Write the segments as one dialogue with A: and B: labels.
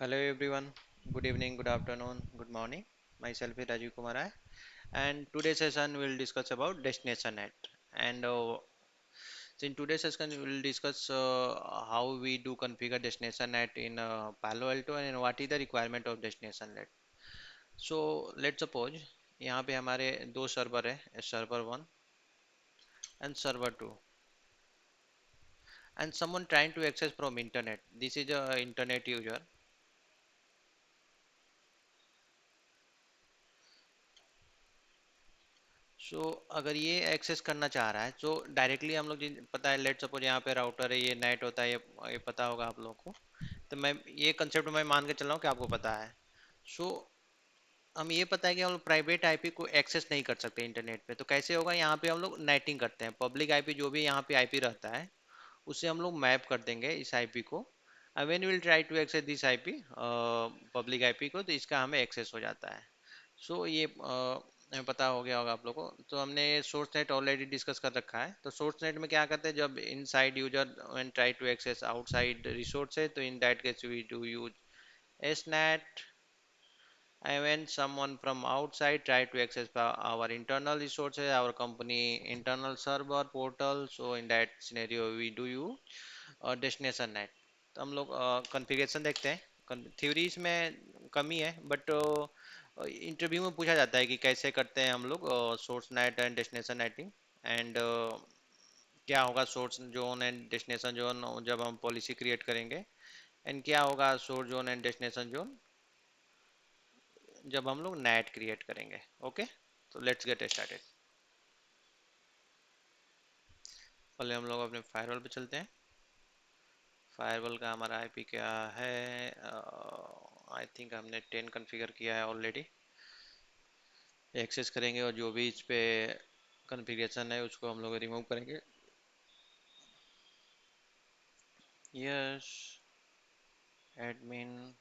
A: Hello everyone. Good evening, good afternoon, good morning. Myself is Rajiv Kumar Rai, and today's session will discuss about destination net. And so in today's session we will discuss how we do configure destination net in Palo Alto and what is the requirement of destination net. So let's suppose यहाँ पे हमारे दो server है server one and server two and someone trying to access from internet. This is a internet user. अगर ये access करना चाह रहा है तो डायरेक्टली हम लोग पता है लेट सपोज यहाँ पे राउटर है ये नेट होता है ये पता होगा आप लोगों को। तो मैं ये कंसेप्ट मैं मान के चल रहा हूँ कि आपको पता है। सो हम ये पता है कि हम लोग प्राइवेट आईपी को एक्सेस नहीं कर सकते इंटरनेट पे। तो कैसे होगा, यहाँ पे हम लोग नेटिंग करते हैं। पब्लिक आईपी जो भी यहाँ पे आईपी रहता है उसे हम लोग मैप कर देंगे इस आईपी को। When will try to access this IP public IP को, तो इसका हमें एक्सेस हो जाता है। ये हमें पता हो गया होगा आप लोगों को। तो हमने सोर्स नेट ऑलरेडी डिस्कस कर रखा है। तो सोर्स नेट में क्या करते हैं, जब inside user when try to access outside resource, तो in that case we do use S NAT. And when someone from outside try to access our internal resources, our company internal server portal, so in that scenario we do use destination net। तो हम लोग configuration देखते हैं। Theories में कमी है but interview में पूछा जाता है कि कैसे करते हैं हम लोग source net and destination netting. And क्या होगा source zone and destination zone जब हम पॉलिसी क्रिएट करेंगे, एंड क्या होगा source zone and destination zone जब हम लोग नेट क्रिएट करेंगे। ओके, तो लेट्स गेट स्टार्टेड। पहले हम लोग अपने फायरवॉल पे चलते हैं। फायरवॉल का हमारा आईपी क्या है, आई थिंक हमने 10 कॉन्फ़िगर किया है ऑलरेडी। एक्सेस करेंगे और जो भी इस पे कॉन्फ़िगरेशन है उसको हम लोग रिमूव करेंगे। Yes, admin.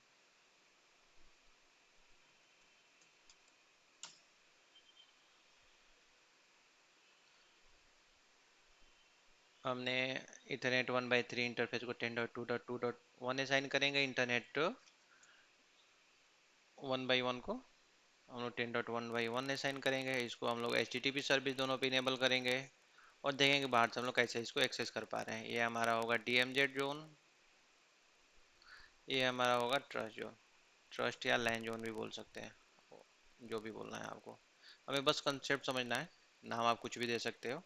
A: हमने इंटरनेट 1/3 इंटरफेस को 10.2.2.1 असाइन करेंगे। इंटरनेट 1/1 को हम लोग 10.1/1 असाइन करेंगे। इसको हम लोग HTTP सर्विस दोनों पे इनेबल करेंगे और देखेंगे बाहर से हम लोग कैसे इसको एक्सेस कर पा रहे हैं। ये हमारा होगा DMZ जोन, ये हमारा होगा ट्रस्ट जोन। ट्रस्ट या लैन जोन भी बोल सकते हैं, जो भी बोलना है आपको। हमें बस कंसेप्ट समझना है, नाम आप कुछ भी दे सकते हो,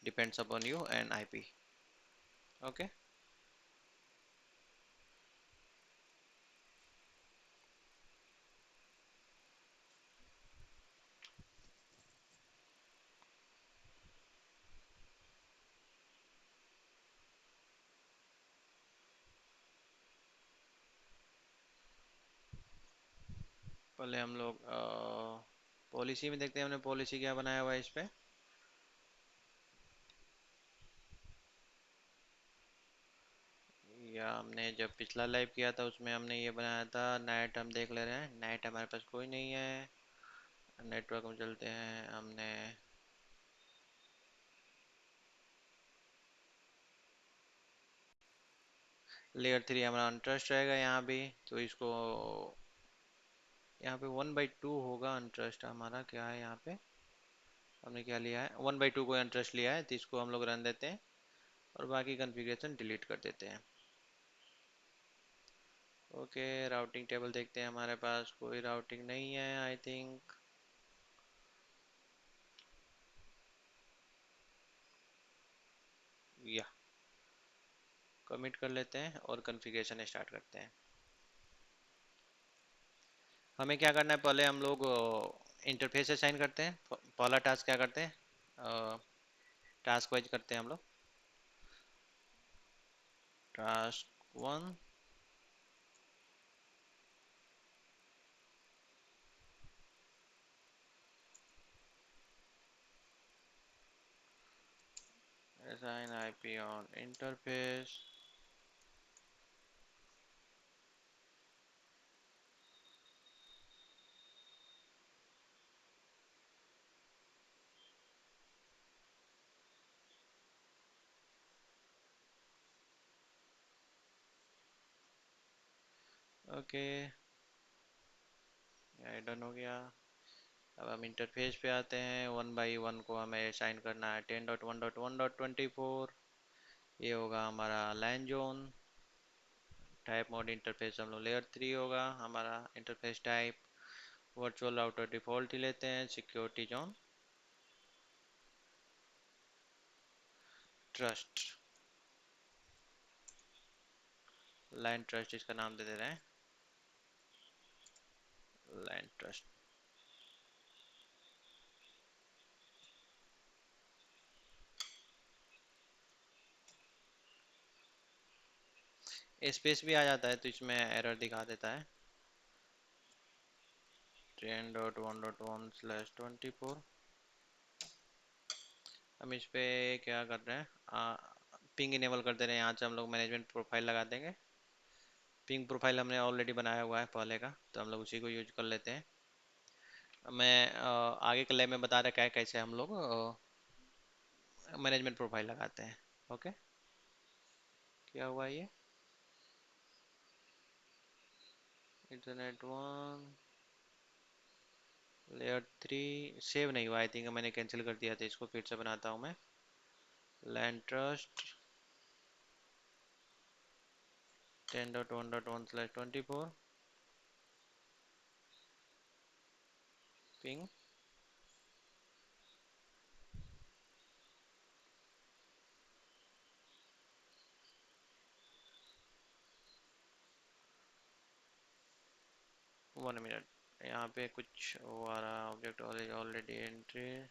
A: depends upon you and IP. Okay, पहले हम लोग पॉलिसी में देखते हैं हमने पॉलिसी क्या बनाया हुआ है इस पे। या हमने जब पिछला लाइव किया था उसमें हमने ये बनाया था। नेट हम देख ले रहे हैं, नेट हमारे पास कोई नहीं है। नेटवर्क में चलते हैं। हमने लेयर 3 हमारा अनट्रस्ट रहेगा यहाँ भी। तो इसको यहाँ पे 1/2 होगा अनट्रस्ट। हमारा क्या है यहाँ पे, हमने क्या लिया है 1/2 को अनट्रस्ट लिया है। तो इसको हम लोग रन देते हैं और बाकी कॉन्फ़िगरेशन डिलीट कर देते हैं। ओके, राउटिंग टेबल देखते हैं। हमारे पास कोई राउटिंग नहीं है आई थिंक। या कमिट कर लेते हैं और कॉन्फ़िगरेशन स्टार्ट करते हैं। हमें क्या करना है, पहले हम लोग इंटरफेस असाइन करते हैं। पहला टास्क क्या करते हैं, टास्क वाइज करते हैं हम लोग। Task one, assign IP on interface। Okay, ये डन हो गया। अब हम इंटरफेस पे आते हैं, वन बाई वन को हमें साइन करना है। 10.1.1.24 ये होगा हमारा LAN zone. Type mode interface हम लोग लेयर 3 होगा हमारा interface type. Virtual router default ही लेते हैं। Security zone trust, LAN trust इसका नाम दे दे रहे हैं, लैन ट्रस्ट। स्पेस भी आ जाता है तो इसमें एरर दिखा देता है। 10.1.1/24। हम इस पे क्या कर रहे हैं, पिंग इनेबल कर दे रहे हैं। यहाँ से हम लोग मैनेजमेंट प्रोफाइल लगा देंगे। पिंग प्रोफाइल हमने ऑलरेडी बनाया हुआ है पहले का, तो हम लोग उसी को यूज कर लेते हैं। मैं आगे के लैब में बता रहा है कैसे हम लोग मैनेजमेंट प्रोफाइल लगाते हैं। ओके, क्या हुआ ये? इंटरनेट 1 लेयर 3 सेव नहीं हुआ, आई थिंक मैंने कैंसिल कर दिया था इसको, फिर से बनाता हूँ मैं। Land trust 10.1.1/24 ping. 1 मिनट, यहाँ पे कुछ वो आ रहा, ऑब्जेक्ट ऑलरेडी एंट्री।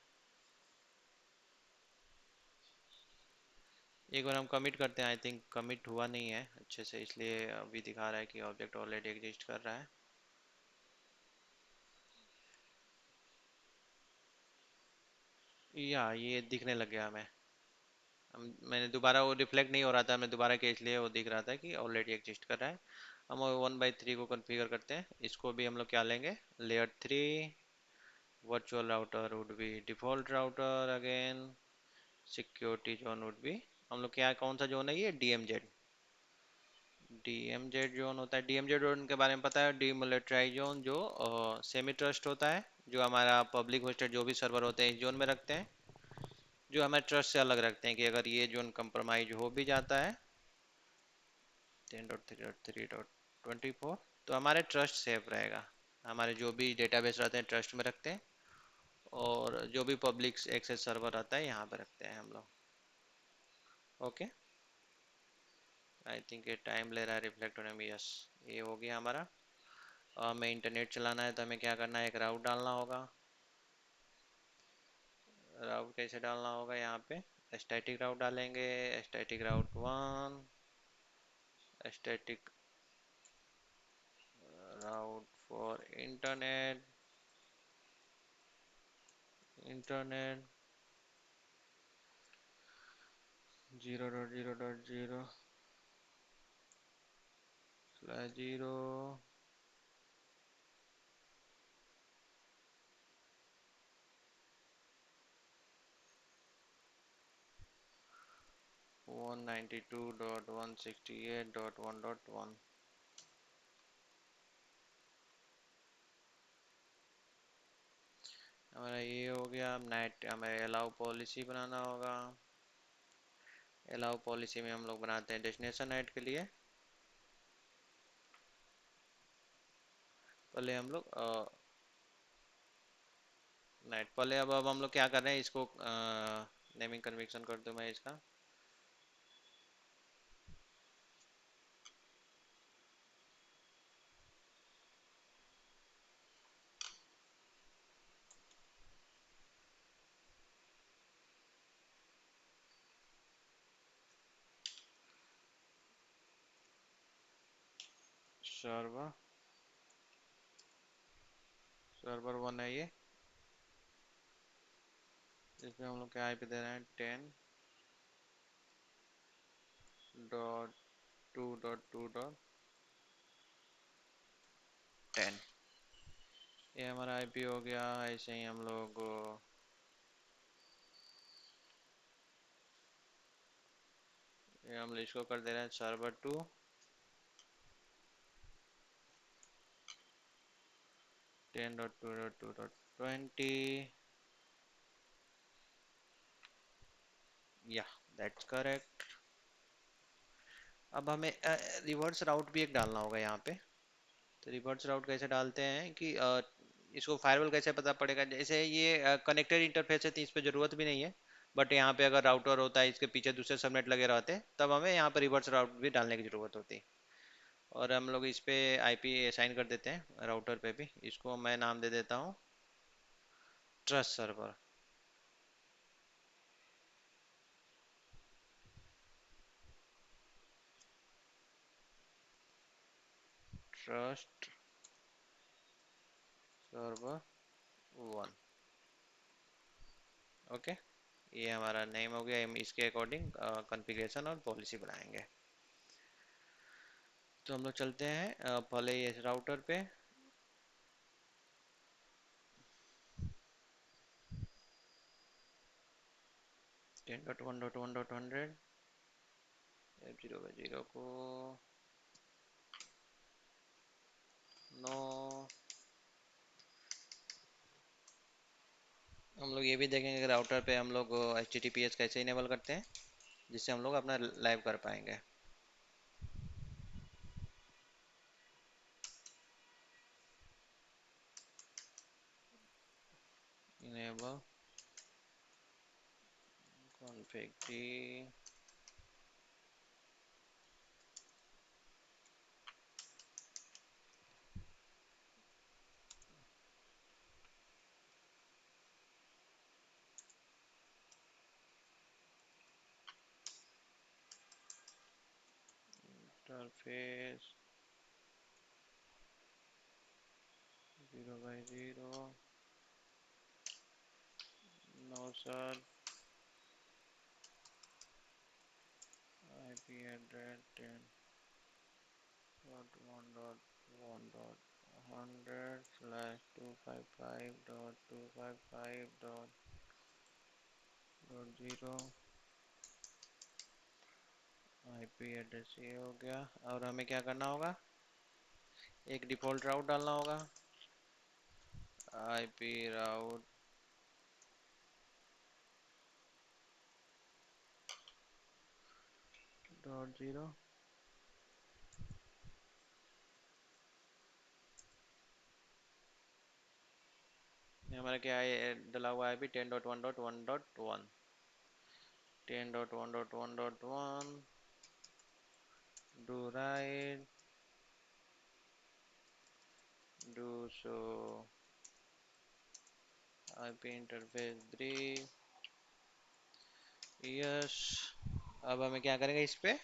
A: एक बार हम कमिट करते हैं, आई थिंक कमिट हुआ नहीं है अच्छे से, इसलिए अभी दिखा रहा है कि ऑब्जेक्ट ऑलरेडी एग्जिस्ट कर रहा है। या ये दिखने लग गया हमें। मैंने दोबारा, वो रिफ्लेक्ट नहीं हो रहा था, मैं दोबारा किया इसलिए वो दिख रहा था कि ऑलरेडी एग्जिस्ट कर रहा है। हम 1/3 को कॉन्फ़िगर करते हैं। इसको भी हम लोग क्या लेंगे, layer 3 virtual router would be default router again. Security zone would be, हम लोग क्या, कौन सा जोन है ये, DMZ। DMZ जोन होता है, DMZ जोन के बारे में पता है, डीमोनेटाइज जोन, जो सेमी ट्रस्ट होता है, जो हमारा पब्लिक होस्टेड जो भी सर्वर होते हैं इस जोन में रखते हैं, जो हमारे ट्रस्ट से अलग रखते हैं कि अगर ये जोन कंप्रोमाइज हो भी जाता है 10.3.3.24 तो हमारे ट्रस्ट सेफ रहेगा। हमारे जो भी डेटाबेस रहते हैं ट्रस्ट में रखते हैं, और जो भी पब्लिक एक्सेस सर्वर रहता है यहाँ पे रखते हैं हम लोग। ओके, आई थिंक ये टाइम ले रहा है रिफ्लेक्ट होने में। यस, ये हो गया हमारा। हमें इंटरनेट चलाना है तो हमें क्या करना है, एक राउट डालना होगा। राउट कैसे डालना होगा, यहाँ पे स्टैटिक राउट डालेंगे। Static route 1, static route for internet, internet 0.0.0/0 192.168.1.1। हमारा ये हो गया। अब नेट हमें अलाउ पॉलिसी बनाना होगा। अलाउ पॉलिसी में हम लोग बनाते हैं डेस्टिनेशन नेट के लिए। पहले हम लोग नेट, पहले अब हम लोग क्या कर रहे हैं, इसको नेमिंग कन्वेक्शन कर दूं मैं इसका। सर्वर सर्वर 1 है ये, इसमें हम लोग क्या आईपी दे रहे हैं, 10.2.2.10। ये हमारा आईपी हो गया। ऐसे ही हम लोग ये हम लोग इसको कर दे रहे हैं सर्वर 2। 10.2.2.20, या दैट्स करेक्ट। अब हमें रिवर्स राउट भी एक डालना होगा यहाँ पे। तो रिवर्स राउट कैसे डालते हैं कि इसको फायरवॉल कैसे पता पड़ेगा, जैसे ये कनेक्टेड इंटरफेस है तो इस पे जरूरत भी नहीं है, बट यहाँ पे अगर राउटर होता है इसके पीछे दूसरे सबनेट लगे रहते हैं तब हमें यहाँ पर रिवर्स राउट भी डालने की जरूरत होती है। और हम लोग इस पे आईपी असाइन कर देते हैं राउटर पे भी, इसको मैं नाम दे देता हूँ trust server. Trust server 1। Okay, ये हमारा नेम हो गया। हम इसके अकॉर्डिंग कॉन्फ़िगरेशन और पॉलिसी बनाएंगे। तो हम लोग चलते हैं पहले ये राउटर पे। 10.1.1.100 F0/0 को नो। हम लोग ये भी देखेंगे कि राउटर पे हम लोग HTTPS कैसे इनेबल करते हैं जिससे हम लोग अपना लाइव कर पाएंगे। Enable config d interface 0/0 no sir IP address 10.1.100/255.255.0 IP address ये हो गया। और हमें क्या करना होगा, एक डिफॉल्ट राउट डालना होगा IP राउट .0। ये हमारा क्या है डला हुआ है अभी 10.1.1.1 10.1.1.1 do right do so IP interface 3 yes. अब हमें क्या करेंगे, इस पे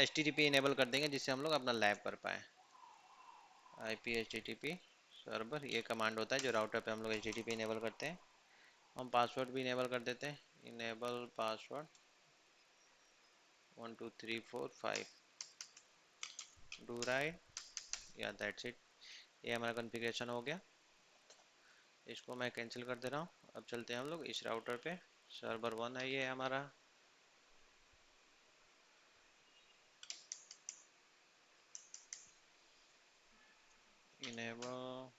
A: HTTP इनेबल कर देंगे जिससे हम लोग अपना लैब कर पाए। IP HTTP सर्वर ये कमांड होता है जो राउटर पे हम लोग HTTP इनेबल करते हैं। हम पासवर्ड भी इनेबल कर देते हैं, इनेबल पासवर्ड 12345 डू राइट, या दैट्स इट। ये हमारा कॉन्फ़िगरेशन हो गया। इसको मैं कैंसिल कर दे रहा हूँ। अब चलते हैं हम लोग इस राउटर पे। सर्वर 1 है ये हमारा। इनेबल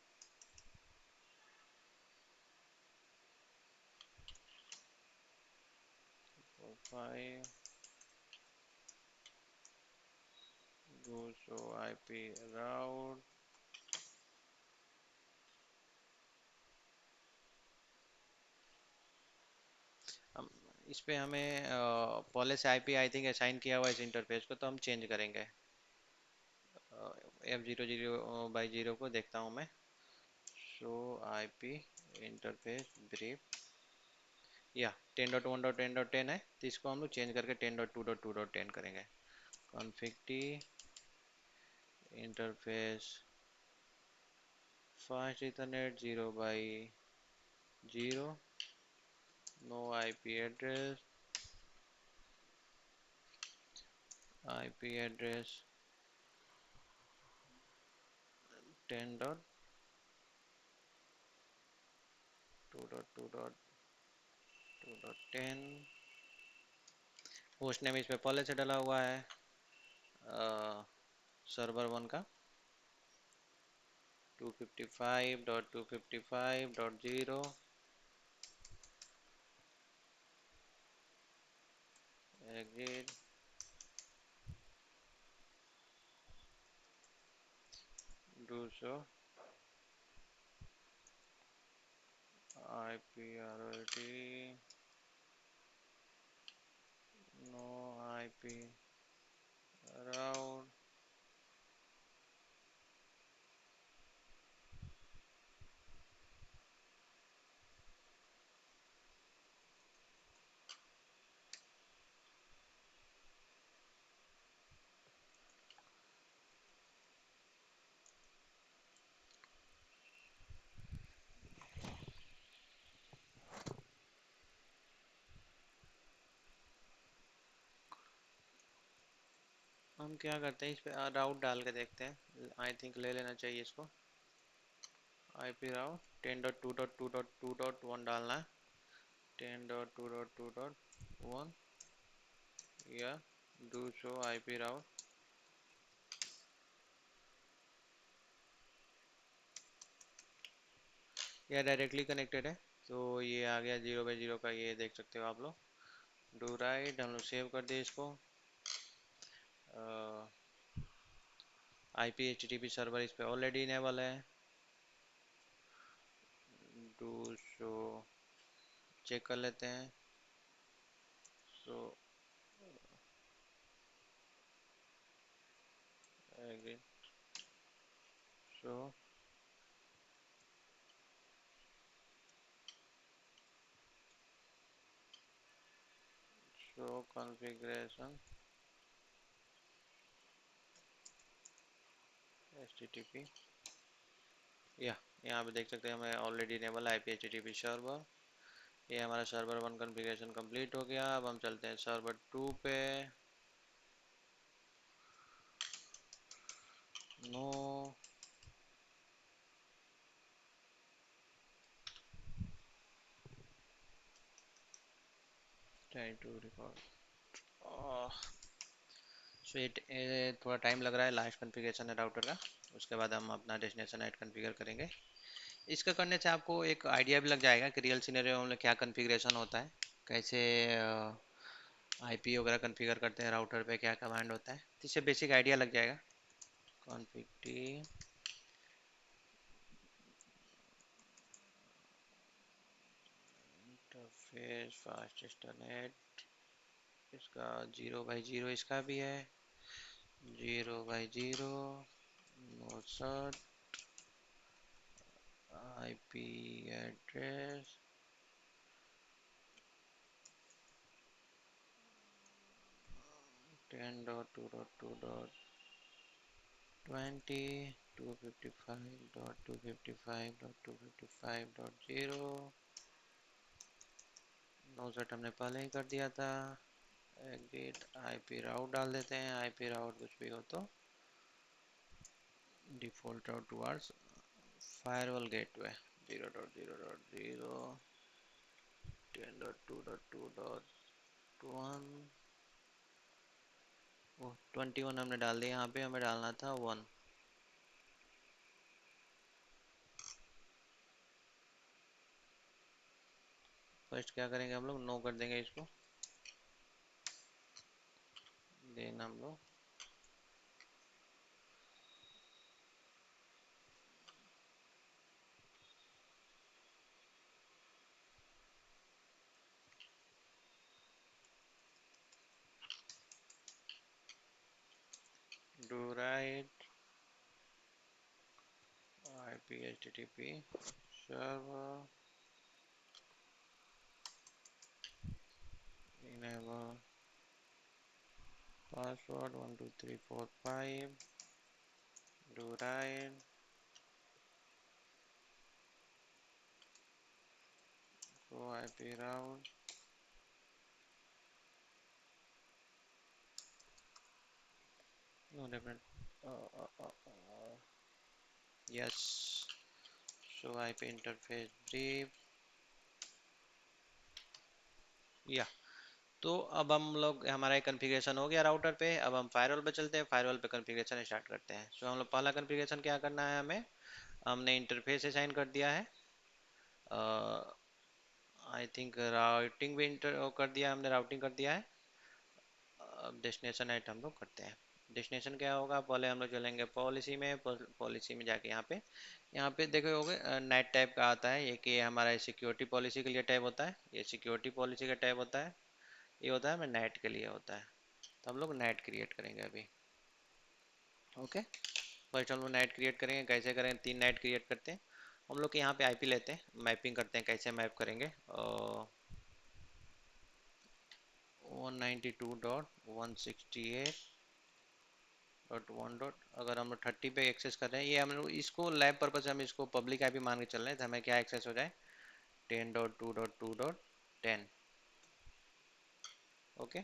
A: प्रोफाइल गो शो IP राउट। इस पे हमें पहले से IP आई थिंक असाइन किया हुआ है इस इंटरफेस को, तो हम चेंज करेंगे। F0/0 को देखता हूँ मैं। शो IP इंटरफेस ब्रीफ, या 10.1.10.10 है, तो इसको हम लोग चेंज करके 10.2.2.10 करेंगे। config t interface fast ethernet 0/0 no IP address IP address 10.2.2.2.10। Host name इसमें पहले से डला हुआ है सर्वर 1 का। 255.255.0 exit do so IPROT no IP route हम क्या करते हैं इस पे राउट डाल के देखते हैं आई थिंक ले लेना चाहिए इसको IP राउट 10.2.2.2.1 डालना है 10.2.2.1 या डू शो IP राउट या डायरेक्टली कनेक्टेड है तो ये आ गया 0/0 का ये देख सकते हो आप लोग डू राइट हम लोग सेव कर दिए इसको IP HTTP सर्वर इस पे ऑलरेडी इनेबल है डू शो चेक कर लेते हैं सो शो शो कॉन्फ़िगरेशन HTTP या यहाँ पे देख सकते हैं हमें ऑलरेडी इनेबल है IP HTTP सर्वर ये हमारा सर्वर 1 कॉन्फ़िगरेशन कंप्लीट हो गया अब हम चलते हैं सर्वर 2 पे no try to record so ये थोड़ा टाइम लग रहा है लास्ट कॉन्फ़िगरेशन है राउटर का उसके बाद हम अपना डेस्टिनेशन ऐड कॉन्फ़िगर करेंगे इसका करने से आपको एक आइडिया भी लग जाएगा कि रियल सिनेरियो में क्या कॉन्फ़िगरेशन होता है कैसे आईपी वगैरह कॉन्फ़िगर करते हैं राउटर पे क्या कमांड होता है तो इससे बेसिक आइडिया लग जाएगा config t interface fast internet इसका 0/0 इसका भी है 0/0 no search IP address 10.2.2.20 255.255.255.0 no set हमने पहले ही कर दिया था एग्जिट आईपी राउट डाल देते हैं आईपी राउट कुछ भी हो तो डिफॉल्ट राउट टुवर्ड्स फायरवॉल गेटवे 0.0.0 10.2.2.1 ओ 21 हमने डाल दिया यहाँ पे हमें डालना था 1 फर्स्ट क्या करेंगे हम लोग नो कर देंगे इसको देन हम लोग do right IP HTTP server enable password 12345 do right go IP route no different yes so IP interface brief या तो अब हम लोग हमारा एक कॉन्फ़िगरेशन हो गया राउटर पे अब हम फायरवॉल पे चलते हैं फायरवॉल पे कॉन्फ़िगरेशन स्टार्ट करते हैं सो हम लोग पहला कॉन्फ़िगरेशन क्या करना है हमें हमने इंटरफेस असाइन कर दिया है। आई थिंक राउटिंग भी इंटर कर दिया, हमने राउटिंग कर दिया है। अब डेस्टिनेशन ऐड हम लोग करते हैं। डेस्टिनेशन क्या होगा, पहले हम लोग चलेंगे पॉलिसी में। पॉलिसी में जाके यहाँ पे देखो होगे नेट टाइप का आता है ये, कि ये हमारा सिक्योरिटी पॉलिसी के लिए टैब होता है, ये सिक्योरिटी पॉलिसी का टैब होता है। ये होता है हमें नेट के लिए होता है। तो हम लोग नेट क्रिएट करेंगे अभी। ओके, फर्स्ट हम लोग नेट क्रिएट करेंगे। कैसे करेंगे, 3 नेट क्रिएट करते हैं हम लोग। यहाँ पे आईपी लेते हैं, मैपिंग करते हैं, कैसे मैप करेंगे। 192.168.1 अगर हम लोग 30 पे एक्सेस कर रहे हैं, ये हम लोग इसको लैब पर्पज से हम इसको पब्लिक आईपी मान के चल रहे हैं, तो हमें क्या एक्सेस हो जाए, 10.2.2.10। ओके,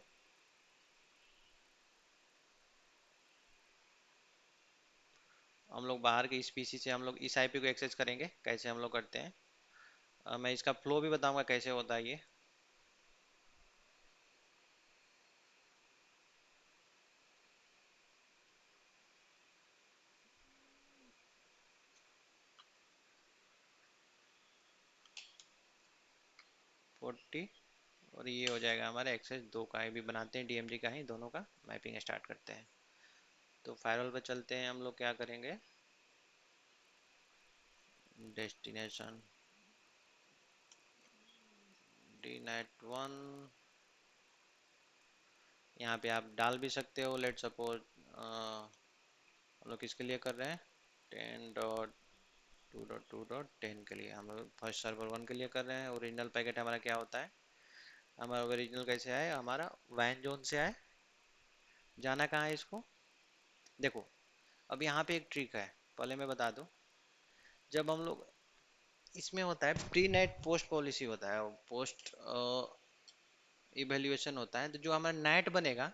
A: हम लोग बाहर के इस पीसी से हम लोग इस आईपी को एक्सेस करेंगे। कैसे हम लोग करते हैं, मैं इसका फ्लो भी बताऊंगा कैसे होता है ये। 40, और ये हो जाएगा हमारा एक्सेस। दो का भी बनाते हैं, डीएमजी का ही, दोनों का मैपिंग स्टार्ट करते हैं। तो फायरवॉल पर चलते हैं हम लोग, क्या करेंगे, डेस्टिनेशन डी नेट वन। यहाँ पे आप डाल भी सकते हो, लेट सपोज हम लोग किसके लिए कर रहे हैं, 10.2.2.10 के लिए। हम लोग फर्स्ट सर्वर 1 के लिए कर रहे हैं। ओरिजिनल पैकेट हमारा क्या होता है, हमारा ओरिजिनल कैसे आए, हमारा वैन जोन से आए। जाना कहाँ है इसको, देखो अब यहाँ पे एक ट्रिक है, पहले मैं बता दूँ। जब हम लोग इसमें होता है प्री नेट पोस्ट पॉलिसी होता है, पोस्ट इवेल्युएशन होता है। तो जो हमारा नेट बनेगा,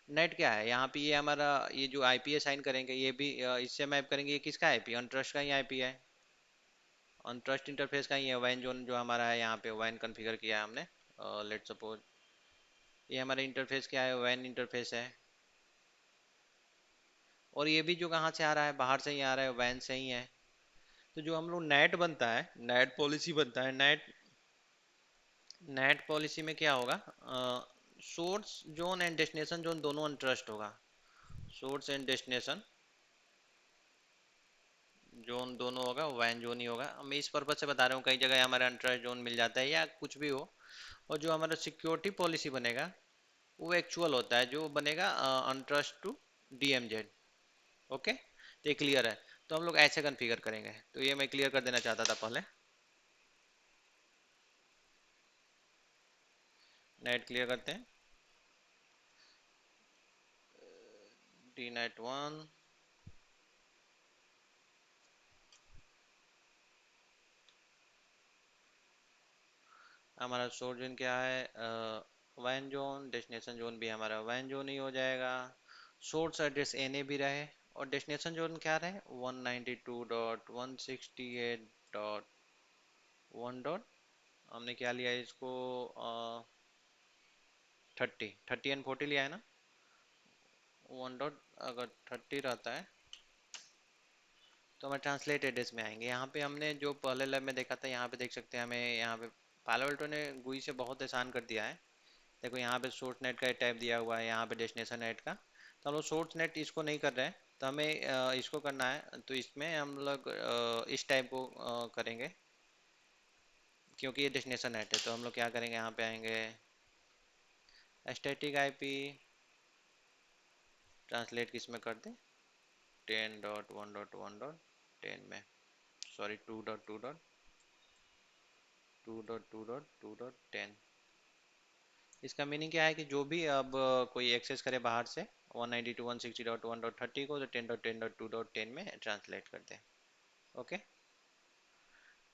A: नेट क्या है यहाँ पे, ये हमारा ये जो आईपी असाइन करेंगे, ये भी इससे मैप करेंगे। ये किसका आईपी, अनट्रस्ट का ही आईपी है, अनट्रस्ट इंटरफेस का ही है। वैन जोन जो हमारा है, यहाँ पे वैन कॉन्फ़िगर किया है हमने। लेट सपोज ये हमारा इंटरफेस क्या है, वैन इंटरफेस है। और ये भी जो कहाँ से आ रहा है, बाहर से ही आ रहा है, वैन से ही है। तो जो हम लोग नेट बनता है, नेट पॉलिसी बनता है, नेट नेट पॉलिसी में क्या होगा, source zone and destination zone दोनों अनट्रस्ट होगा। सोर्स एंड डेस्टिनेशन जोन दोनों होगा, वैन जोन ही होगा। मैं इस पर्पज से बता रहा हूँ, कई जगह हमारा अनट्रस्ट जोन मिल जाता है या कुछ भी हो। और जो हमारा सिक्योरिटी पॉलिसी बनेगा, वो एक्चुअल होता है, जो बनेगा अनट्रस्ट टू डीएमजेड। ओके, तो ये क्लियर है। तो हम लोग ऐसे कॉन्फ़िगर करेंगे, तो ये मैं क्लियर कर देना चाहता था पहले। नेट क्लियर करते हैं, डी नेट वन। हमारा सोर्स जोन क्या है, वैन जोन। डेस्टिनेशन जोन भी हमारा वैन जोन ही हो जाएगा। सोर्स एड्रेस एन ए भी रहे, और डेस्टिनेशन जोन क्या रहे, 192.168.1 डॉट, हमने क्या लिया है इसको, 30 30 एंड 40 लिया है ना। 1 डॉट अगर 30 रहता है, तो हमें ट्रांसलेट एड्रेस में आएंगे। यहाँ पे हमने जो पहले लैब में देखा था, यहाँ पे देख सकते हैं हमें, यहाँ पे पालो अल्टो ने गुई से बहुत आसान कर दिया है। देखो यहाँ पे सोर्स नेट का टाइप दिया हुआ है, यहाँ पे डेस्टिनेशन नेट का। तो हम लोग सोर्स नेट इसको नहीं कर रहे हैं, तो हमें इसको करना है। तो इसमें हम लोग इस टाइप को करेंगे, क्योंकि ये डेस्टिनेशन नेट है। तो हम लोग क्या करेंगे, यहाँ पे आएंगे, स्टैटिक आईपी ट्रांसलेट किस में कर दें, 10.1.1.10 में, सॉरी 2.2.2.10। इसका मीनिंग क्या है कि जो भी अब कोई एक्सेस करे बाहर से 192.160.1.30 को, तो 10.10.2.10 में ट्रांसलेट करते हैं। ओके,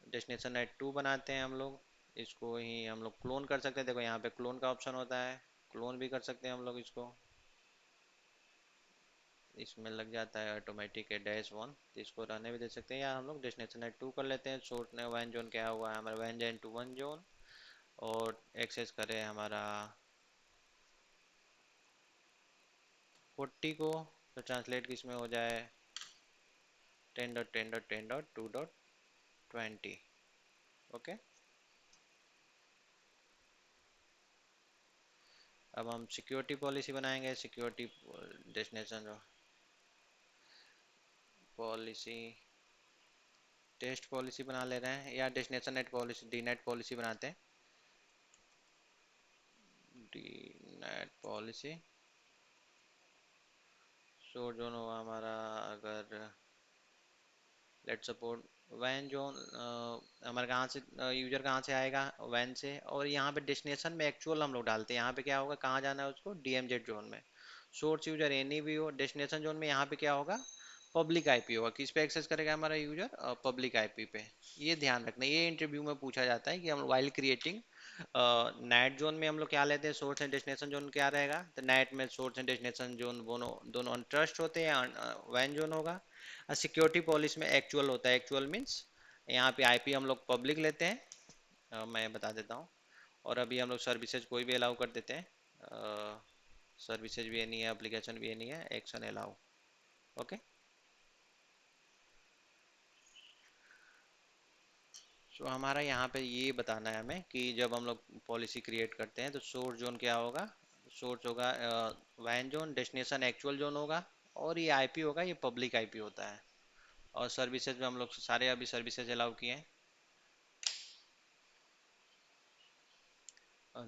A: डेस्टिनेशन नेट 2 बनाते हैं हम लोग। इसको ही हम लोग क्लोन कर सकते हैं। देखो यहाँ पे क्लोन का ऑप्शन होता है, क्लोन भी कर सकते हैं हम लोग इसको। इसमें लग जाता है ऑटोमेटिक है -1, तो इसको रहने भी दे सकते हैं, या हम लोग डेस्टिनेशन नेट 2 कर लेते हैं। शॉर्ट ने वैन जोन क्या हुआ है, हमारा वैन जोन टू वन जोन, और एक्सेस करें हमारा 40 को, तो ट्रांसलेट किस में हो जाए, 10.10.10.2.20. ओके, अब हम सिक्योरिटी पॉलिसी बनाएंगे, security destination policy, test policy बना ले रहे हैं या destination net policy, D net policy बनाते हैं। D net policy, source zone होगा हमारा, अगर लेट सपोर्ट वैन जोन, हमारे कहाँ से यूजर कहाँ से आएगा, वैन से, और यहाँ पे डेस्टिनेशन में एक्चुअल हम लोग डालते हैं, यहाँ पे क्या होगा, कहाँ जाना है उसको, डीएमजेड जोन में। सोर्स यूजर एनी भी हो, डेस्टिनेशन जोन में यहाँ पे क्या होगा, पब्लिक आईपी होगा, किस पे एक्सेस करेगा हमारा यूजर, पब्लिक आईपी पे। ये ध्यान रखना, ये इंटरव्यू में पूछा जाता है कि हम वाइल क्रिएटिंग नेट जोन में हम लोग क्या लेते हैं, सोर्स एंड डेस्टिनेशन जोन क्या रहेगा, तो नेट में सोर्स एंड डेस्टिनेशन जोन दोनों दोनों अनट्रस्ट होते हैं, वैन जोन होगा। सिक्योरिटी पॉलिसी में एक्चुअल होता है, एक्चुअल मीन्स यहाँ पे आईपी हम लोग पब्लिक लेते हैं, मैं बता देता हूँ। और अभी हम लोग सर्विसेज कोई भी अलाउ कर देते हैं, सर्विसेज भी ये नहीं है, एप्लीकेशन भी ये नहीं है, एक्शन अलाउ। ओके, सो हमारा यहाँ पे ये बताना है हमें कि जब हम लोग पॉलिसी क्रिएट करते हैं तो सोर्स जोन क्या होगा, सोर्स होगा वैन जोन, डेस्टिनेशन एक्चुअल जोन होगा, और ये आईपी होगा, ये पब्लिक आईपी होता है। और सर्विसेज में हम लोग सारे अभी सर्विसेज अलाउ किए हैं।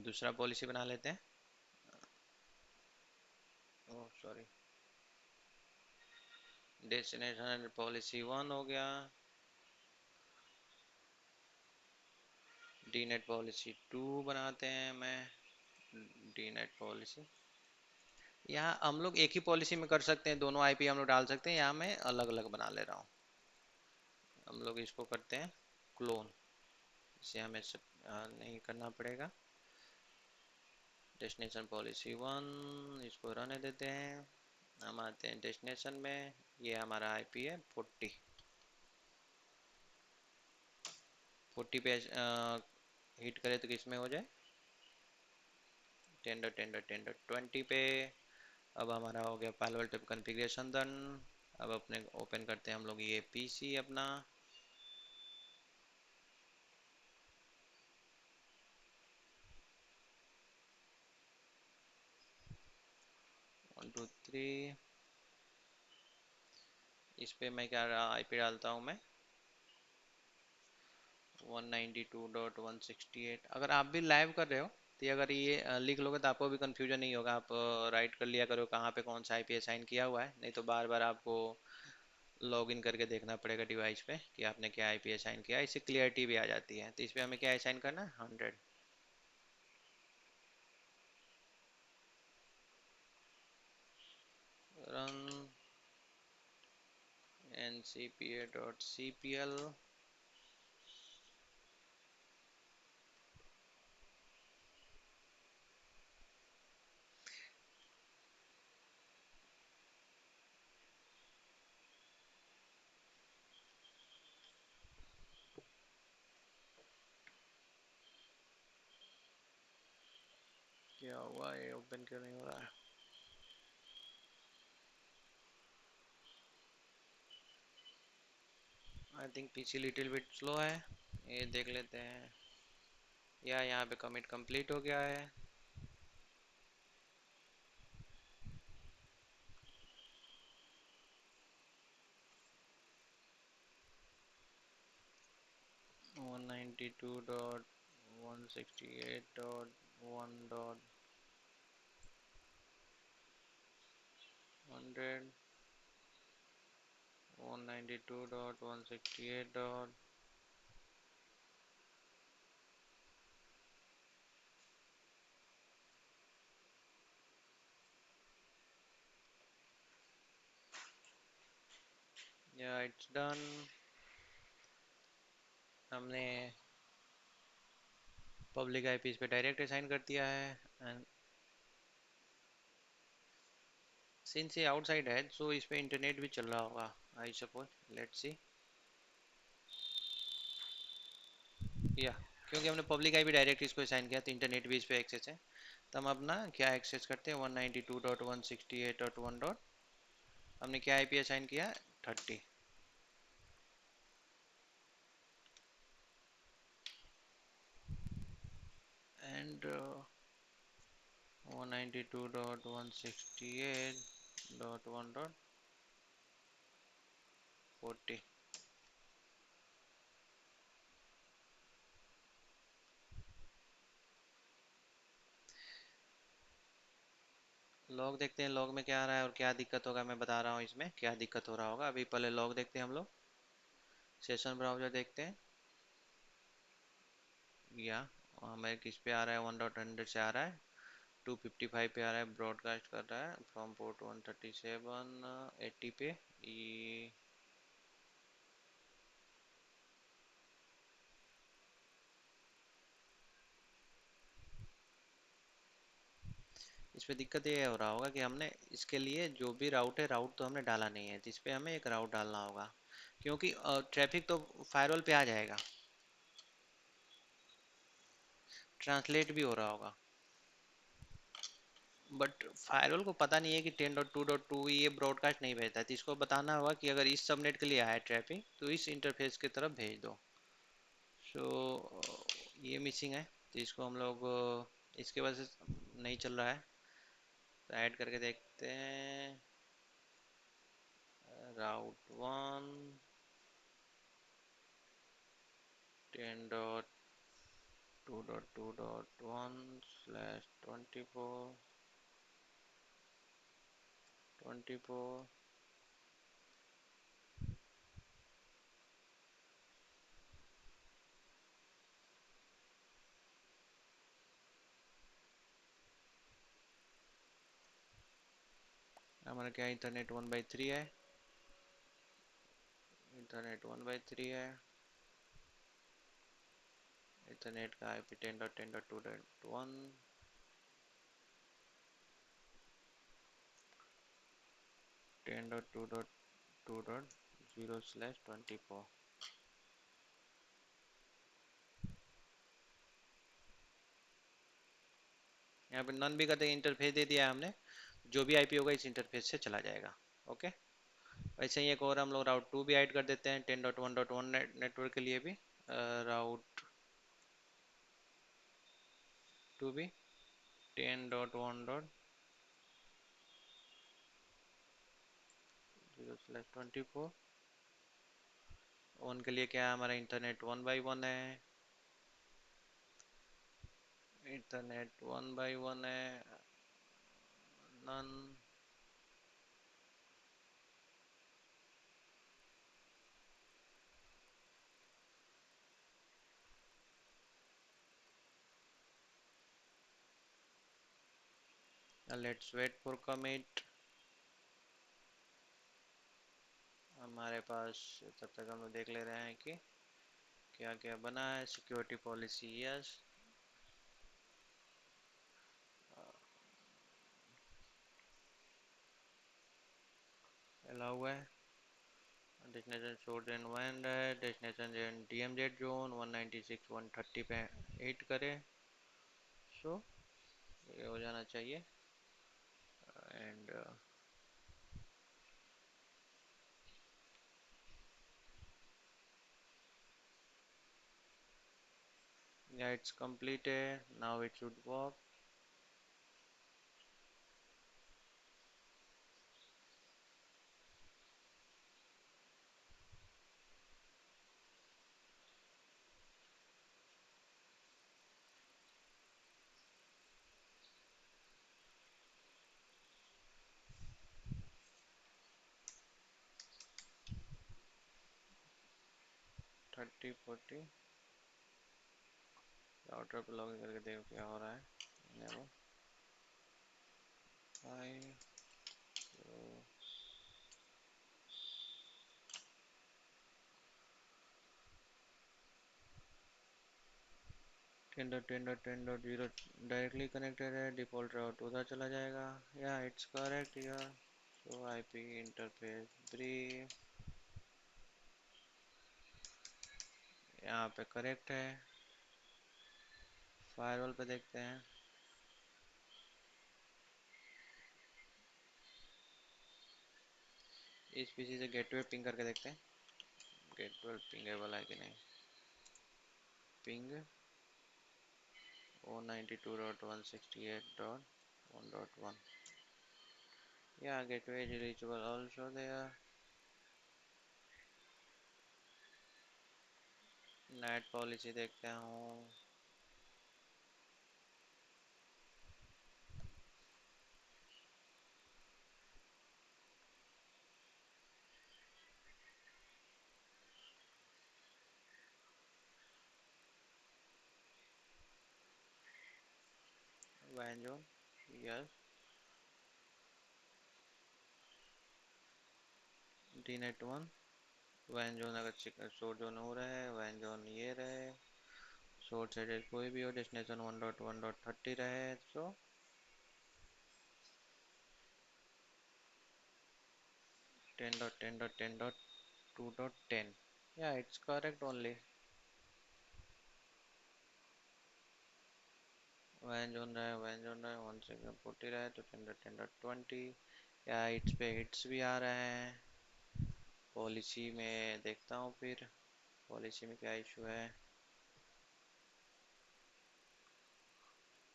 A: दूसरा पॉलिसी बना लेते हैं, ओह सॉरी, डेस्टिनेशन पॉलिसी 1 हो गया, डी नेट पॉलिसी 2 बनाते हैं, मैं डी नेट पॉलिसी, यहाँ हम लोग एक ही पॉलिसी में कर सकते हैं, दोनों आईपी हम लोग डाल सकते हैं, यहाँ मैं अलग अलग बना ले रहा हूँ। हम लोग इसको करते हैं क्लोन, इसे हमें सब नहीं करना पड़ेगा। डेस्टिनेशन पॉलिसी 1, इसको रहने देते हैं। हम आते हैं डेस्टिनेशन में, ये हमारा आईपी है 40, 40 पे हिट करें तो किस में हो जाए, 10.10.10.20 पे। अब हमारा हो गया पालवल टिप कॉन्फ़िगरेशन डन। अब अपने ओपन करते हैं हम लोग ये पीसी अपना, 1 2 3, इस पे मैं क्या आईपी डालता हूँ, मैं 192.168। अगर आप भी लाइव कर रहे हो तो अगर ये लिख लोगे तो आपको भी कंफ्यूजन नहीं होगा, आप राइट कर लिया करो कहाँ पे कौन सा आईपी असाइन किया हुआ है, नहीं तो बार बार आपको लॉग इन करके देखना पड़ेगा डिवाइस पे कि आपने क्या आईपी असाइन किया। इससे क्लियरिटी भी आ जाती है। तो इस पे हमें क्या असाइन करना है, 100। रन ncpa.cpl, क्या हुआ, ये ओपन क्यों नहीं हो रहा है, I think PC little bit slow है, ये देख लेते हैं। या यहाँ पे कमिट कंप्लीट हो गया है। 192.168.1.100, 192.168 डॉट, या इट्स डन। हमने पब्लिक आईपी इस पे डायरेक्ट असाइन कर दिया है, एंड सिंस ये आउटसाइड है सो इस पे इंटरनेट भी चल रहा होगा, आई सपोज, लेट्स सी। या क्योंकि हमने पब्लिक आईपी डायरेक्ट इसको असाइन किया तो इंटरनेट भी इस पे एक्सेस है। तो हम अपना क्या एक्सेस करते हैं, 192.168.1 डॉट, हमने क्या आईपी असाइन किया, 30। एंड 192.168.1.40। लॉग देखते हैं, लॉग में क्या आ रहा है और क्या दिक्कत होगा, मैं बता रहा हूँ इसमें क्या दिक्कत हो रहा होगा। अभी पहले लॉग देखते हैं हम लोग, सेशन ब्राउज़र देखते हैं, या हमें किस पे आ रहा है, 1.100 से आ रहा है, 255 पे आ रहा है, ब्रॉडकास्ट कर रहा है फ्रॉम पोर्ट 137 80 पे। ये इस पे दिक्कत ये हो रहा होगा कि हमने इसके लिए जो भी राउट है, राउट तो हमने डाला नहीं है, तो इस पे हमें एक राउट डालना होगा, क्योंकि ट्रैफिक तो फायरवॉल पे आ जाएगा, ट्रांसलेट भी हो रहा होगा, बट फायरवॉल को पता नहीं है कि 10.2.2 ये ब्रॉडकास्ट नहीं भेजता है, तो इसको बताना होगा कि अगर इस सबनेट के लिए आया है ट्रैफिक तो इस इंटरफेस की तरफ भेज दो। सो ये मिसिंग है, तो इसको हम लोग इसके वजह से नहीं चल रहा है, तो ऐड करके देखते हैं। राउट 1 10.2.2.1/24 हमारा क्या इंटरनेट 1/3 है, इंटरनेट 1/3 है, इंटरनेट का IP 10.10.2.1, 10.2.2.0/24। यहाँ पे नन भी करते इंटरफेस दे दिया है हमने, जो भी IP होगा इस इंटरफेस से चला जाएगा। ओके, वैसे ही एक और हम लोग राउट 2 भी ऐड कर देते हैं 10.1.1 नेटवर्क के लिए भी, राउट 2 भी 10.1.0/24। वन के लिए क्या है, हमारा इंटरनेट 1/1 है, इंटरनेट 1/1 है, none. Let's wait for commit. हमारे पास तब तक हम लोग देख ले रहे हैं कि क्या क्या बना है। सिक्योरिटी पॉलिसी यस, अलाउ है, डेस्टिनेशन सोर्स एंड है, डेस्टिनेशन DMZ जोन 196.130 पे 8 करे। सो ये हो जाना चाहिए, एंड या इट्स कंप्लीट है, now it should work. 3040 router पे लॉगिन करके देखो क्या हो रहा है। इनेबल 5 10.10.10.0 डायरेक्टली कनेक्टेड है, डिफॉल्ट राउट उधर चला जाएगा। या इट्स करेक्ट यार, सो IP इंटरफेस ब्रीफ यहाँ पे करेक्ट है। फायरवॉल पे देखते हैं, इस PC से गेटवे पिंग करके देखते हैं, गेटवे पिंगेबल है कि नहीं। Ping 192.168.1.1. Yeah, gateway is reachable also there. Net policy देखते हूँ. वैन zone. Yes. D net one. वैन जोन अगर शोर जोन हो रहा है, वैन जोन ये रहे. सोर्स एड्रेस कोई भी हो, डेस्टिनेशन 1.1.30 रहे. So 10.10.10.2.10. Yeah, it's correct only. वैन जोन रहा है 1.40 रहा है तो 10.10.20. या हिट्स पे हिट्स भी आ रहे हैं. पॉलिसी में देखता हूँ फिर. पॉलिसी में क्या इशू है.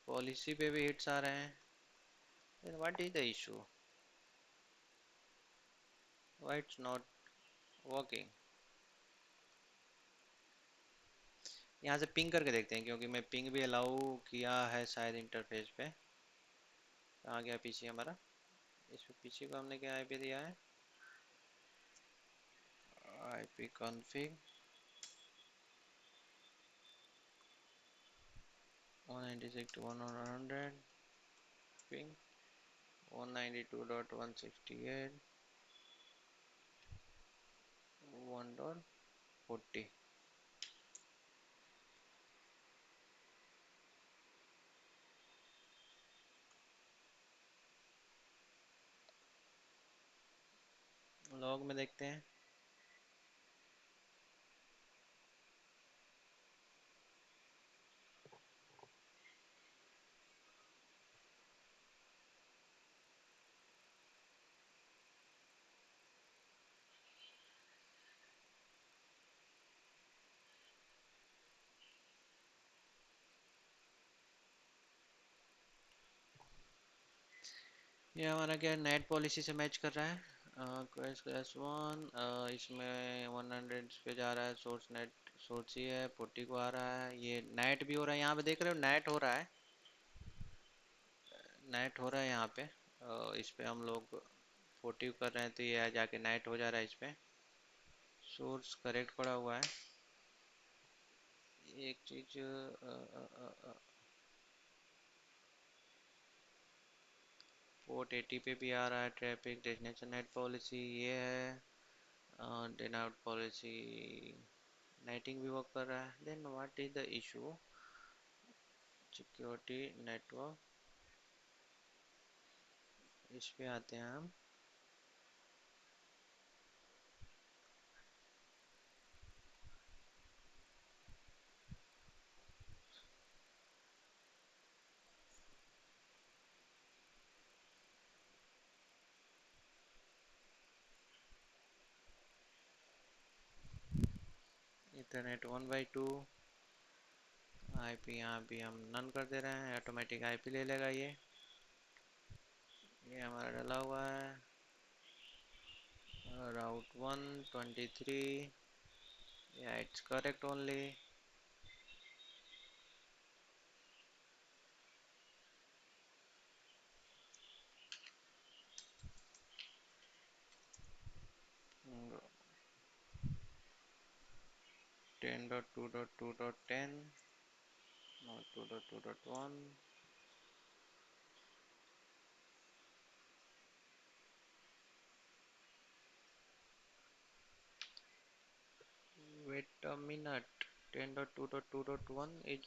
A: पॉलिसी पे भी हिट्स आ रहे हैं. then what is the issue? Why it's not working? यहाँ से पिंग करके देखते हैं, क्योंकि मैं पिंग भी अलाउ किया है शायद इंटरफेस पे. कहाँ गया पीसी हमारा. इस पे पीसी को हमने क्या आईपी दिया है. IP config 196.100. पिंग 192.168. 1.40. लॉग में देखते हैं. ये हमारा क्या नेट पॉलिसी से मैच कर रहा है. Quest class one. इसमें 100 पे जा रहा है. सोर्स नेट सोर्स ही है. 40 को आ रहा है. ये नेट भी हो रहा है. यहाँ पे देख रहे हो नेट हो रहा है. नेट हो रहा है यहाँ पे. इस पे हम लोग 40 कर रहे हैं तो ये जाके नेट हो जा रहा है इस पे. सोर्स करेक्ट पड़ा हुआ है. एक चीज 480 पे भी आ रहा है ट्रैफिक. डेस्टिनेशन नेट पॉलिसी ये है. देन आउट पॉलिसी नेटिंग भी वर्क कर रहा है. Then what is the issue. Security network इस पे आते हैं हम. इंटरनेट 1/2. आईपी यहाँ भी हम नन कर दे रहे हैं. ऑटोमेटिक आईपी ले लेगा ये हमारा डला हुआ है. राउट 123. या it's correct only. 10.2.2.10. 2.2.1. wait a minute. 10.2.2.1 is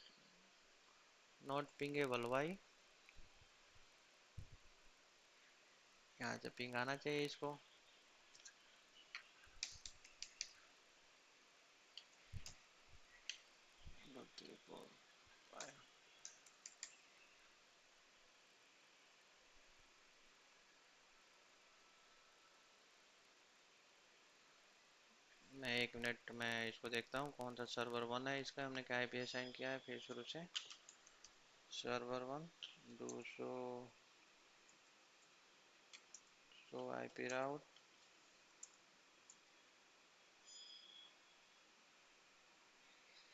A: not pingable. Why? यहाँ से पिंग आना चाहिए इसको. 3, 4, 5. मैं 1 मिनट में इसको देखता हूँ कौन सा सर्वर 1 है. इसका हमने क्या आईपी असाइन किया है फिर शुरू से. Server one do show IP route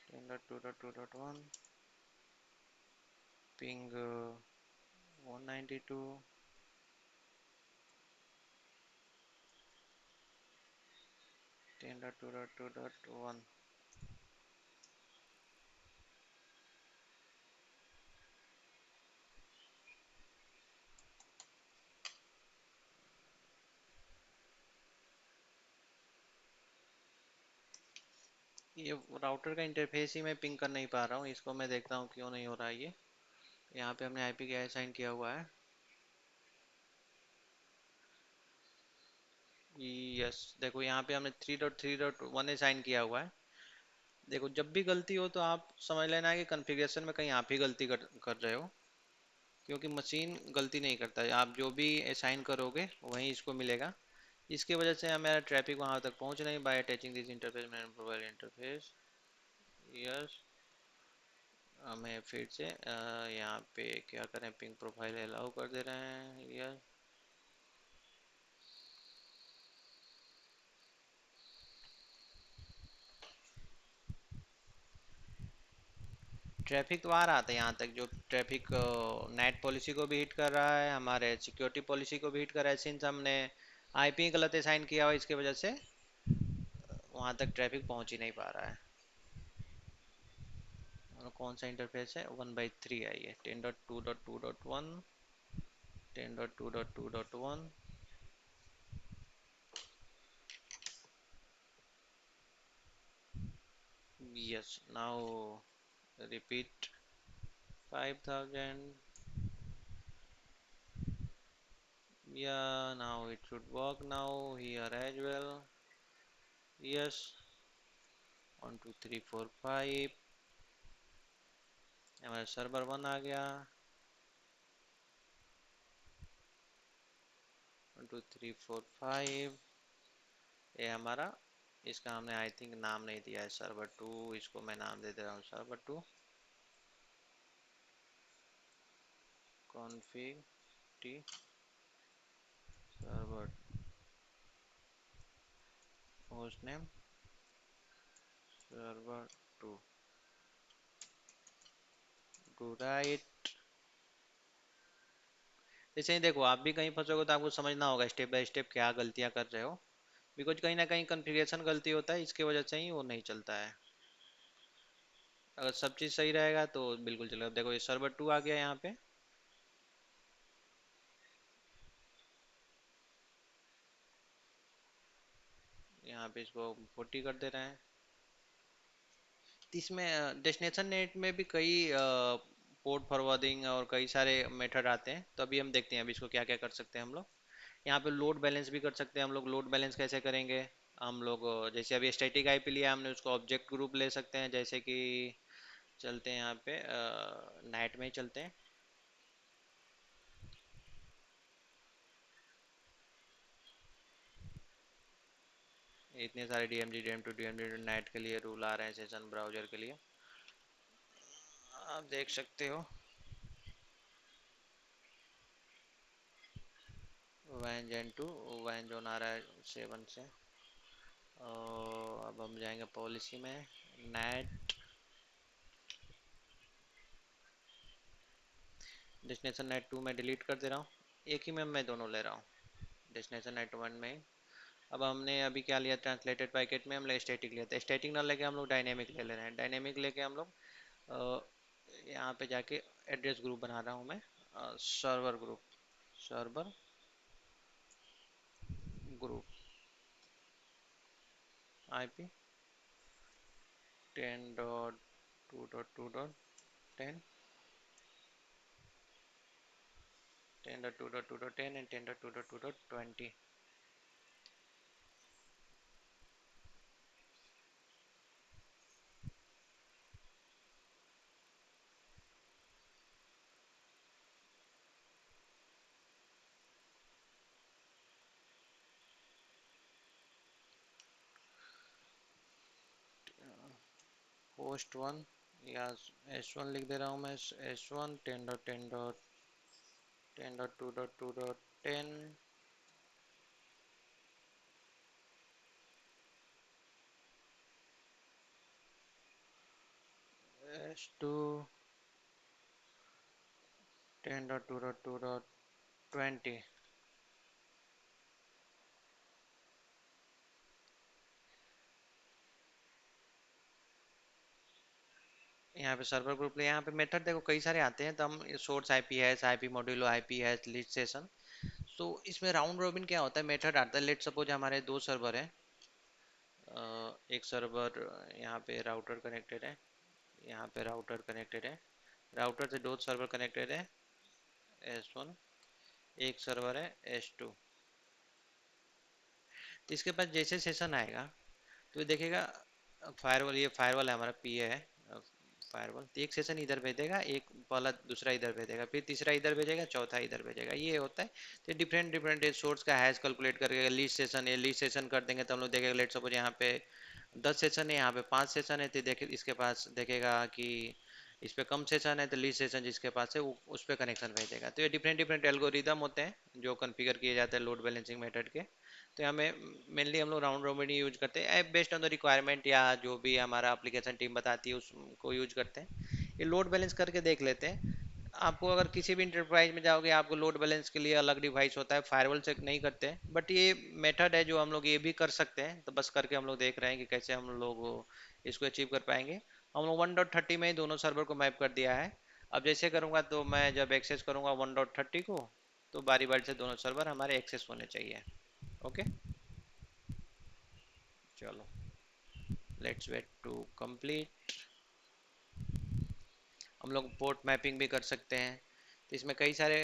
A: ten dot to dot to dot one ping 192 10.2.2.1। ये राउटर का इंटरफेस ही मैं पिंग कर नहीं पा रहा हूँ, इसको मैं देखता हूँ क्यों नहीं हो रहा है ये। यहाँ पे हमने आईपी क्या असाइन किया हुआ है। यस, देखो यहाँ पे हमने 3.3.1 असाइन किया हुआ है। देखो जब भी गलती हो तो आप समझ लेना है कि कॉन्फ़िगरेशन में कहीं आप ही गलती कर रहे हो, क्योंकि मशीन गलती नहीं करता है। आप जो भी असाइन करोगे वहीं इसको मिलेगा। इसकी वजह से हमारा ट्रैफिक वहां तक पहुंच नहीं। बाय अटैचिंग दिस इंटरफेस मैंने प्रोवाइड इंटरफेस। यस, हमें फिर से यहाँ पे क्या करें, पिंग प्रोफाइल अलाउ कर दे रहे हैं। यस, ट्रैफिक तो आ रहा था यहाँ तक, जो ट्रैफिक नेट पॉलिसी को भी हिट कर रहा है, हमारे सिक्योरिटी पॉलिसी को भी हिट कर रहा है। सिंस हमने आईपी गलत असाइन किया हुआ, इसके वजह से वहाँ तक ट्रैफिक पहुँच ही नहीं पा रहा है। और कौन सा इंटरफेस है, 1/3 है ये, 10.2.2.1, 10.2.2.1। Yes, now repeat 5000। Yeah, now it should work now here as well. Yes, 1 2 3 4 5, हमारा सर्वर वन आ गया। 1 2 3 4 5, ये हमारा, इसका हमने आई थिंक नाम नहीं दिया है, सर्वर टू। इसको मैं नाम दे दे रहा हूँ server two. Config t server host name server two, two right. जैसे ही देखो, आप भी कहीं फंसोगे तो आपको समझना होगा स्टेप बाय स्टेप क्या गलतियां कर रहे हो, बिकॉज कहीं ना कहीं कॉन्फ़िगरेशन गलती होता है, इसके वजह से ही वो नहीं चलता है। अगर सब चीज़ सही रहेगा तो बिल्कुल चलेगा। देखो ये सर्वर टू आ गया यहाँ पे। यहाँ पे इसको 40 कर दे रहे हैं। तो इसमें डेस्टिनेशन नेट में भी कई पोर्ट फॉरवर्डिंग और कई सारे मेथड आते हैं, तो अभी हम देखते हैं अभी इसको क्या क्या कर सकते हैं हम लोग। यहाँ पे लोड बैलेंस भी कर सकते हैं हम लोग। लोड बैलेंस कैसे करेंगे हम लोग, जैसे अभी स्टैटिक आईपी लिया हमने, उसको ऑब्जेक्ट ग्रुप ले सकते हैं। जैसे कि चलते हैं यहाँ पे नाइट में ही चलते हैं। इतने सारे DMG DM to DMG night के लिए रूल आ रहे हैं सेशन ब्राउजर के लिए, आप देख सकते हो। Van gen to, van zone आ रहा है 7 से। अब हम जाएंगे पॉलिसी में, नेट डेस्टिनेशन नेट टू में डिलीट कर दे रहा हूँ। एक ही में मैं दोनों ले रहा हूँ, डेस्टिनेशन नेट वन में ही। अब हमने अभी क्या लिया, ट्रांसलेटेड पैकेट में हमने स्टैटिक लिया था। स्टैटिक ना लेके हम लोग डायनेमिक ले ले रहे हैं। डायनेमिक लेके हम लोग यहाँ पे जाके एड्रेस ग्रुप बना रहा हूँ मैं, server group, server group IP 10.2.2.10, 10.2.2.10 and 10.2.2.20। Host one, या S1 लिख दे रहा हूँ मैं, S1 10.10.10.2.2.10 S2 10.2.2.20। यहाँ पे सर्वर ग्रुप, यहाँ पे मेथड देखो कई सारे आते हैं, तो हम source IP hash, IP modulo, IP hash, lead session. तो इसमें राउंड रोबिन क्या होता है, मेथड आता है। लेट सपोज हमारे दो सर्वर है, एक सर्वर यहाँ पे राउटर कनेक्टेड है, यहाँ पे राउटर कनेक्टेड है, राउटर से दो सर्वर कनेक्टेड है, S1, एक सर्वर है S2। तो इसके पास जैसे सेशन आएगा तो ये देखेगा, फायरवॉल, ये फायरवॉल है हमारा, पी है फायरवॉल, तो एक सेशन इधर भेजेगा, एक वाला दूसरा इधर भेजेगा, फिर तीसरा इधर भेजेगा, चौथा इधर भेजेगा, ये होता है। तो डिफरेंट डिफरेंट सोर्स का हैश कैलकुलेट करके लीस्ट सेशन, ये लीस्ट सेशन कर देंगे तो हम लोग देखेगा, लेट सपोज यहाँ पे 10 सेशन है, यहाँ पे 5 सेशन है, तो देखे इसके पास देखेगा कि इस पे कम सेशन है, तो लीस्ट सेशन जिसके पास है उस पे कनेक्शन भेजेगा। तो ये डिफरेंट डिफरेंट एल्गोरिदम होते हैं जो कॉन्फ़िगर किए जाते हैं लोड बैलेंसिंग मेथड के। तो यहाँ में मेनली हम लोग राउंड रोबिन यूज करते हैं बेस्ड ऑन द रिक्वायरमेंट, या जो भी हमारा एप्लीकेशन टीम बताती है उसको यूज करते हैं। ये लोड बैलेंस करके देख लेते हैं। आपको अगर किसी भी इंटरप्राइज में जाओगे, आपको लोड बैलेंस के लिए अलग डिवाइस होता है, फायरवॉल से नहीं करते हैं, बट ये मेथड है जो हम लोग ये भी कर सकते हैं। तो बस करके हम लोग देख रहे हैं कि कैसे हम लोग इसको अचीव कर पाएंगे। हम लोग 1.30 में ही दोनों सर्वर को मैप कर दिया है। अब जैसे करूँगा, तो मैं जब एक्सेस करूँगा 1.30 को, तो बारी बारी से दोनों सर्वर हमारे एक्सेस होने चाहिए। ओके, चलो, लेट्स वेट टू कंप्लीट। हम लोग पोर्ट मैपिंग भी कर सकते हैं। तो इसमें कई सारे,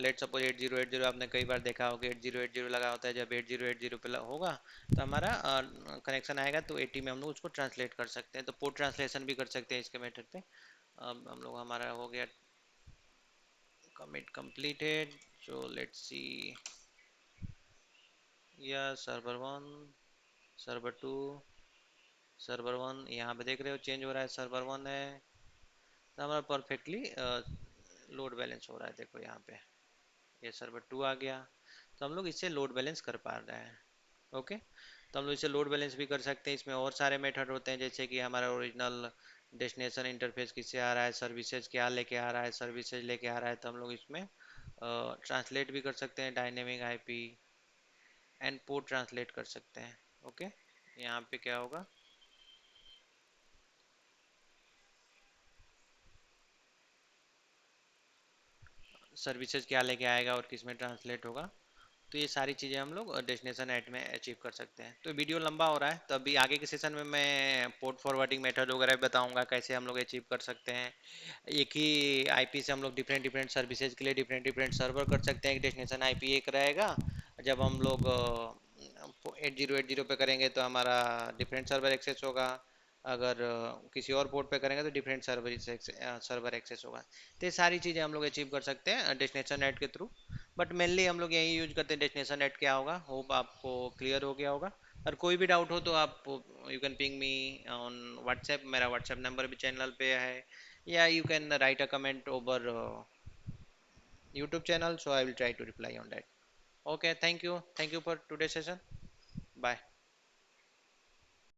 A: लेट सपोज 8080 आपने कई बार देखा होगा, 8080 लगा होता है। जब 8080 पे होगा तो हमारा कनेक्शन आएगा, तो 80 में हम लोग उसको ट्रांसलेट कर सकते हैं। तो पोर्ट ट्रांसलेशन भी कर सकते हैं इसके मेथड पे। अब हम लोग, हमारा हो गया commit completed. So let's see, या सर्वर 1, सर्वर 2, सर्वर 1, यहाँ पे देख रहे हो चेंज हो रहा है, सर्वर 1 है। तो हमारा परफेक्टली लोड बैलेंस हो रहा है, देखो यहाँ पे ये सर्वर 2 आ गया। तो हम लोग इससे लोड बैलेंस कर पा रहे हैं। ओके, तो हम लोग इससे लोड बैलेंस भी कर सकते हैं। इसमें और सारे मेथड होते हैं, जैसे कि हमारा ओरिजिनल डेस्टिनेशन इंटरफेस किससे आ रहा है, सर्विसेज क्या लेके आ रहा है, सर्विसेज लेके आ रहा है, तो हम लोग इसमें ट्रांसलेट भी कर सकते हैं, dynamic IP and port translate कर सकते हैं। ओके, यहाँ पे क्या होगा, सर्विसेज क्या लेके आएगा और किस में ट्रांसलेट होगा। तो ये सारी चीज़ें हम लोग डेस्टिनेशन ऐट में अचीव कर सकते हैं। तो वीडियो लंबा हो रहा है, तो अभी आगे के सेशन में मैं पोर्ट फॉरवर्डिंग मेथड वगैरह बताऊंगा कैसे हम लोग अचीव कर सकते हैं। एक ही आईपी से हम लोग डिफरेंट डिफरेंट सर्विसेज के लिए डिफरेंट डिफरेंट सर्वर कर सकते हैं। एक डेस्टिनेशन आईपी एक रहेगा। जब हम लोग 8080 पे करेंगे तो हमारा डिफरेंट सर्वर एक्सेस होगा। अगर किसी और पोर्ट पे करेंगे तो डिफरेंट सर्वर सर्वर एक्सेस होगा। तो ये सारी चीज़ें हम लोग अचीव कर सकते हैं डेस्टिनेशन नेट के थ्रू। बट मेनली हम लोग यही यूज करते हैं, डेस्टिनेशन नेट क्या होगा। होप आपको क्लियर हो गया होगा। और कोई भी डाउट हो तो आप you can ping me on WhatsApp, मेरा व्हाट्सएप नंबर भी चैनल पे है, या you can write a comment over YouTube channel, so I will try to reply on that. Okay, thank you for today's session. Bye.